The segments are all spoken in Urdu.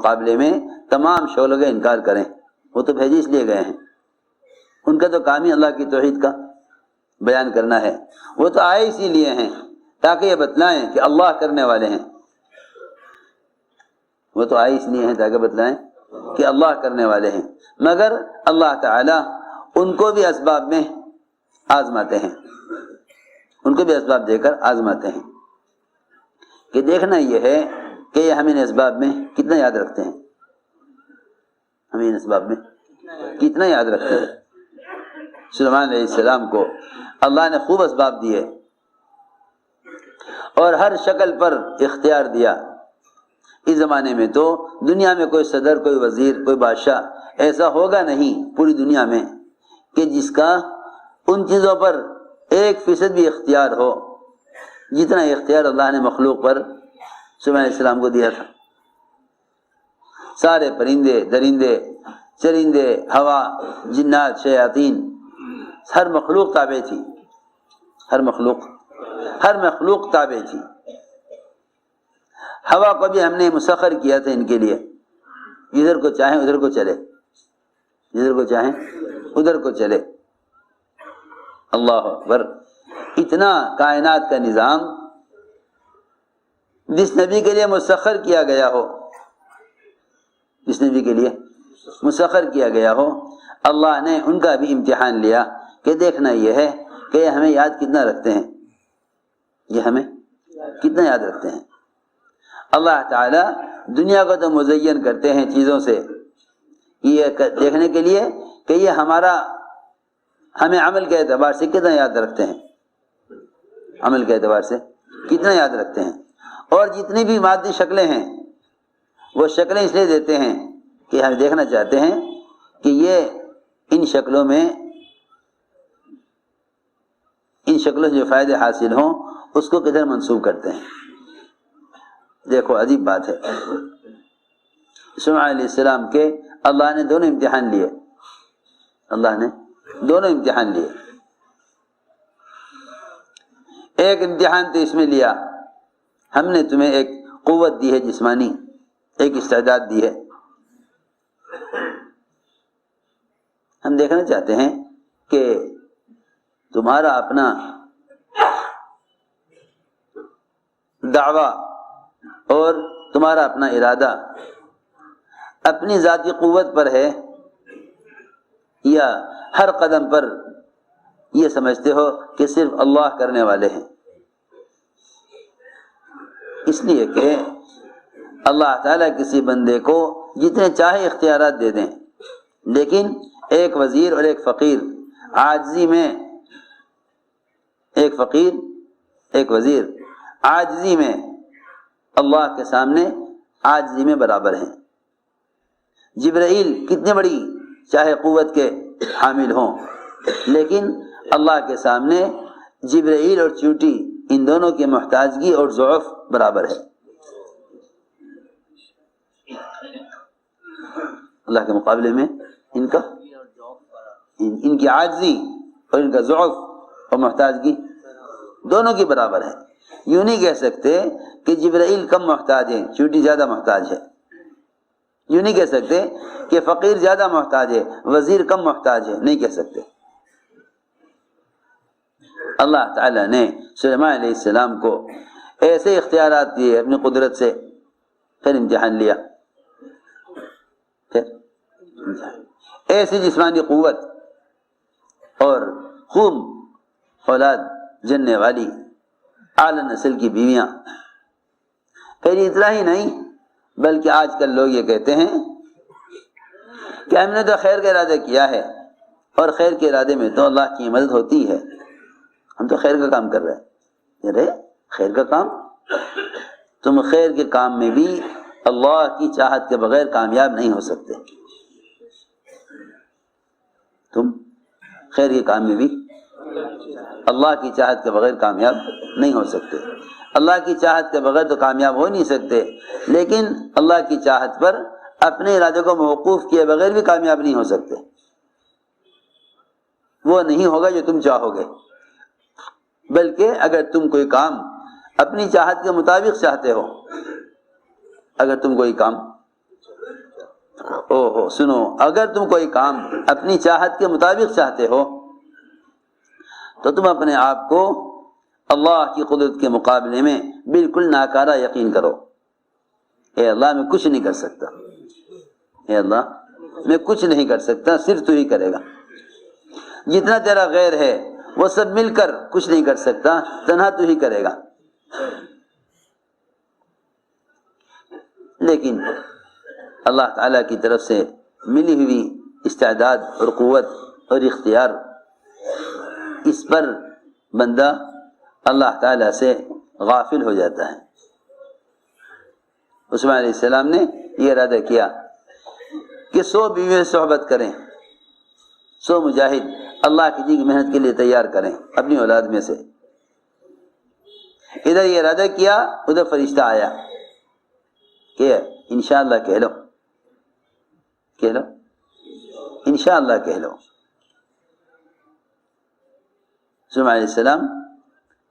مقابلے میں تمام شعلوں کا انکار کریں. وہ تو بھیجے اس لیے گئے ہیں، ان کا تو کام ہی اللہ کی توحید کا بیان کرنا ہے. وہ تو آئے اسی لیے ہیں تاکہ یہ بتلائیں کہ اللہ کرنے والے ہیں. وہ تو آئے اس لیے ہیں تاکہ بتلائیں کہ اللہ کرنے والے ہیں. مگر اللہ تعالی ان کو بھی اسباب میں آزماتے ہیں، ان کو بھی اسباب دے کر آزماتے ہیں. کہ دیکھنا یہ ہے کہ یہ ہمیں ان اسباب میں کتنا یاد رکھتے ہیں، ہمیں ان اسباب میں کتنا یاد رکھتے ہیں. سلیمان علیہ السلام کو اللہ نے خوب اسباب دیے اور ہر شکل پر اختیار دیا. اس زمانے میں تو دنیا میں کوئی صدر، کوئی وزیر، کوئی بادشاہ ایسا ہوگا نہیں پوری دنیا میں کہ جس کا ان چیزوں پر 1% بھی اختیار ہو جتنا اختیار اللہ نے مخلوق پر سلیمان علیہ السلام کو دیا تھا. سارے پرندے، درندے، چرندے، ہوا، جنات، شیاطین، ہر مخلوق تابع تھی. ہر مخلوق تابع تھی. ہوا کو بھی ہم نے مسخر کیا تھا ان کے لیے، جدھر کو چاہیں ادھر کو چلے، جدھر کو چاہیں ادھر کو چلے. اللہ اکبر. اتنا کائنات کا نظام جس نبی کے لیے مسخر کیا گیا ہو، جس نبی کے لیے مسخر کیا گیا ہو، اللہ نے ان کا بھی امتحان لیا کہ دیکھنا یہ ہے کہ یہ ہمیں یاد کتنا رکھتے ہیں، یہ ہمیں کتنا یاد رکھتے ہیں. اللہ تعالیٰ دنیا کو تو مزین کرتے ہیں چیزوں سے یہ دیکھنے کے لیے کہ یہ ہمیں عمل کے اعتبار سے کتنا یاد رکھتے ہیں، عمل کے اعتبار سے کتنا یاد رکھتے ہیں. اور جتنی بھی مادی شکلیں ہیں وہ شکلیں اس لیے دیتے ہیں کہ ہم دیکھنا چاہتے ہیں کہ یہ ان شکلوں سے جو فائدے حاصل ہوں اس کو کدھر منسوب کرتے ہیں. دیکھو عجیب بات ہے. سلیمان علیہ السلام کے اللہ نے دونوں امتحان لیے، اللہ نے دونوں امتحان لیے. ایک امتحان تو اس میں لیا، ہم نے تمہیں ایک قوت دی ہے جسمانی، ایک استعداد دی ہے. ہم دیکھنا چاہتے ہیں کہ تمہارا اپنا دعویٰ اور تمہارا اپنا ارادہ اپنی ذاتی قوت پر ہے یا ہر قدم پر یہ سمجھتے ہو کہ صرف اللہ کرنے والے ہیں. اس لیے کہ اللہ تعالیٰ کسی بندے کو جتنے چاہے اختیارات دے دیں، لیکن ایک وزیر اور ایک فقیر عاجزی میں، ایک فقیر ایک وزیر عاجزی میں اللہ کے سامنے عاجزی میں برابر ہیں. جبرائیل کتنے بڑی چاہے قوت کے حامل ہوں، لیکن اللہ کے سامنے جبرائیل اور چیونٹی ان دونوں کی محتاجگی اور ضعف برابر ہے. اللہ کے مقابلے میں ان کی عاجزی اور ان کا ضعف اور محتاجگی دونوں کی برابر ہے. یوں نہیں کہہ سکتے کہ جبرائیل کم محتاج ہے، چیونٹی زیادہ محتاج ہے. یوں نہیں کہہ سکتے کہ فقیر زیادہ محتاج ہے، وزیر کم محتاج ہے، نہیں کہہ سکتے. اللہ تعالیٰ نے سلیمان علیہ السلام کو ایسے اختیارات دیے اپنی قدرت سے، پھر امتحان لیا، پھر ایسی جسمانی قوت اور خوب اولاد جننے والی اعلی نسل کی بیویاں. پھر اتنا ہی نہیں بلکہ آج کل لوگ یہ کہتے ہیں کہ ہم نے تو خیر کا ارادہ کیا ہے، اور خیر کے ارادے میں تو اللہ کی مدد ہوتی ہے، ہم تو خیر کا کام کر رہے ہیں. ارے خیر کا کام، تم خیر کے کام میں بھی اللہ کی چاہت کے بغیر کامیاب نہیں ہو سکتے. تم خیر کے کام میں بھی اللہ کی چاہت کے بغیر کامیاب نہیں ہو سکتے. اللہ کی چاہت کے بغیر تو کامیاب ہو نہیں سکتے، لیکن اللہ کی چاہت پر اپنے ارادے کو موقوف کیے بغیر بھی کامیاب نہیں ہو سکتے. وہ نہیں ہوگا جو تم چاہو گے، بلکہ اگر تم کوئی کام اپنی چاہت کے مطابق چاہتے ہو، اگر تم کوئی کام سنو، اگر تم کوئی کام اپنی چاہت کے مطابق چاہتے ہو تو تم اپنے آپ کو اللہ کی قدرت کے مقابلے میں بالکل ناکارہ یقین کرو. اے اللہ میں کچھ نہیں کر سکتا، اے اللہ میں کچھ نہیں کر سکتا، صرف تو ہی کرے گا. جتنا تیرا غیر ہے وہ سب مل کر کچھ نہیں کر سکتا، تنہا تو ہی کرے گا. لیکن اللہ تعالیٰ کی طرف سے ملی ہوئی استعداد اور قوت اور اختیار، اس پر بندہ اللہ تعالیٰ سے غافل ہو جاتا ہے. عثمان علیہ السلام نے یہ ارادہ کیا کہ 100 بیویوں سے صحبت کریں، 100 مجاہد اللہ کی دی کی محنت کے لیے تیار کریں اپنی اولاد میں سے. ادھر یہ ارادہ کیا، ادھر فرشتہ آیا کہ انشاءاللہ کہہ لو، کہہ لو، انشاءاللہ کہہ لو. عثمان علیہ السلام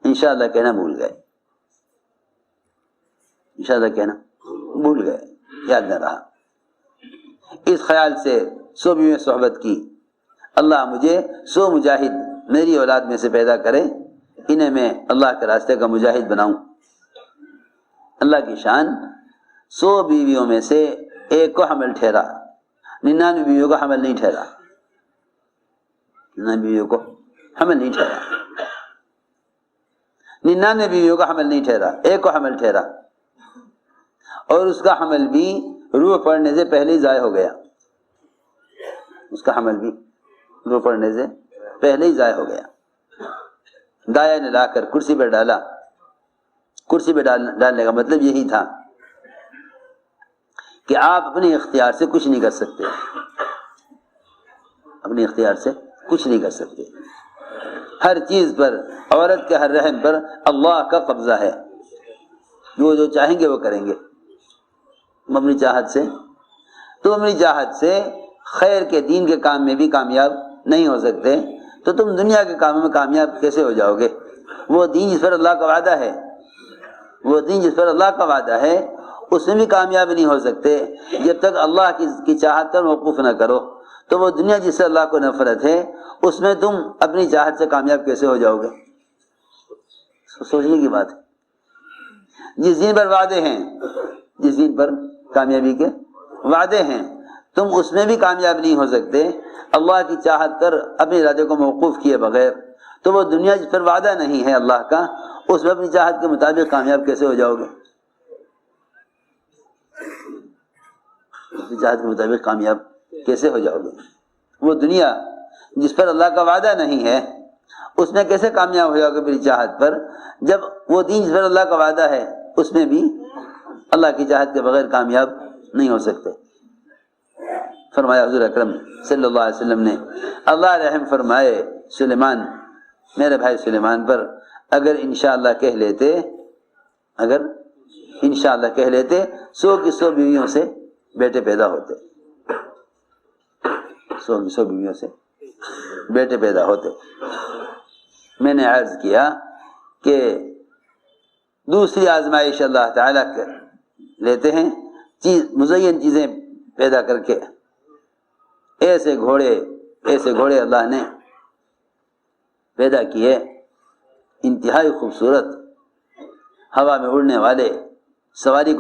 انشاءاللہ کہنا بھول گئے، انشاءاللہ کہنا بھول گئے، یاد نہ رہا. اس خیال سے 100 بیویوں سے صحبت کی، اللہ مجھے 100 مجاہد میری اولاد میں سے پیدا کرے، انہیں میں اللہ کے راستے کا مجاہد بناؤں. اللہ کی شان، 100 بیویوں میں سے ایک کو حمل ٹھہرا، 99 بیویوں کو حمل نہیں ٹھہرا، 99 بیویوں کو حمل نہیں ٹھہرا، 99 بیویوں کا حمل نہیں ٹھہرا، ایک کو حمل ٹھہرا، اور اس کا حمل بھی روح پڑنے سے پہلے ہی ضائع ہو گیا. اس کا حمل بھی روح پڑنے سے پہلے ہی ضائع ہو گیا. دایا نے لا کر کرسی پہ ڈالا. کرسی پہ ڈالنے کا مطلب یہی تھا کہ آپ اپنے اختیار سے کچھ نہیں کر سکتے، اپنے اختیار سے کچھ نہیں کر سکتے. ہر چیز پر، عورت کے ہر رحم پر اللہ کا قبضہ ہے. وہ جو چاہیں گے وہ کریں گے. تم اپنی چاہت سے خیر کے دین کے کام میں بھی کامیاب نہیں ہو سکتے، تو تم دنیا کے کاموں میں کامیاب کیسے ہو جاؤ گے؟ وہ دین جس پر اللہ کا وعدہ ہے، وہ دین جس پر اللہ کا وعدہ ہے، اس میں بھی کامیاب نہیں ہو سکتے جب تک اللہ کی چاہت پر موقوف نہ کرو. تو وہ دنیا جس سے اللہ کو نفرت ہے، اس میں تم اپنی چاہت سے کامیاب کیسے ہو جاؤ گے؟ سوچنے کی بات ہے. جس دین پر وعدے ہیں، جس دین پر کامیابی کے وعدے ہیں، تم اس میں بھی کامیاب نہیں ہو سکتے اللہ کی چاہت پر اپنے ارادے کو موقوف کیے بغیر. تو وہ دنیا جس پر وعدہ نہیں ہے اللہ کا، اس میں اپنی چاہت کے مطابق کامیاب کیسے ہو جاؤ گے؟ اپنی چاہت کے مطابق کامیاب کیسے ہو جاؤ گے؟ وہ دنیا جس پر اللہ کا وعدہ نہیں ہے، اس میں کیسے کامیاب ہو جاؤ گے میری چاہت پر، جب وہ دین جس پر اللہ کا وعدہ ہے اس میں بھی اللہ کی چاہت کے بغیر کامیاب نہیں ہو سکتے. فرمایا حضور اکرم صلی اللہ علیہ وسلم نے، اللہ رحم فرمائے سلیمان، میرے بھائی سلیمان پر، اگر انشاءاللہ کہہ لیتے، اگر انشاءاللہ کہہ لیتے 100 کی 100 بیویوں سے بیٹے پیدا ہوتے، 100 کی 100 بیویوں سے بیٹے پیدا ہوتے. میں نے عرض کیا کہ دوسری آزمائش اللہ تعالیٰ لیتے ہیں، مزین چیزیں پیدا کر کے. ایسے گھوڑے اللہ نے پیدا کیے، انتہائی خوبصورت، ہوا میں اڑنے والے، سواری کو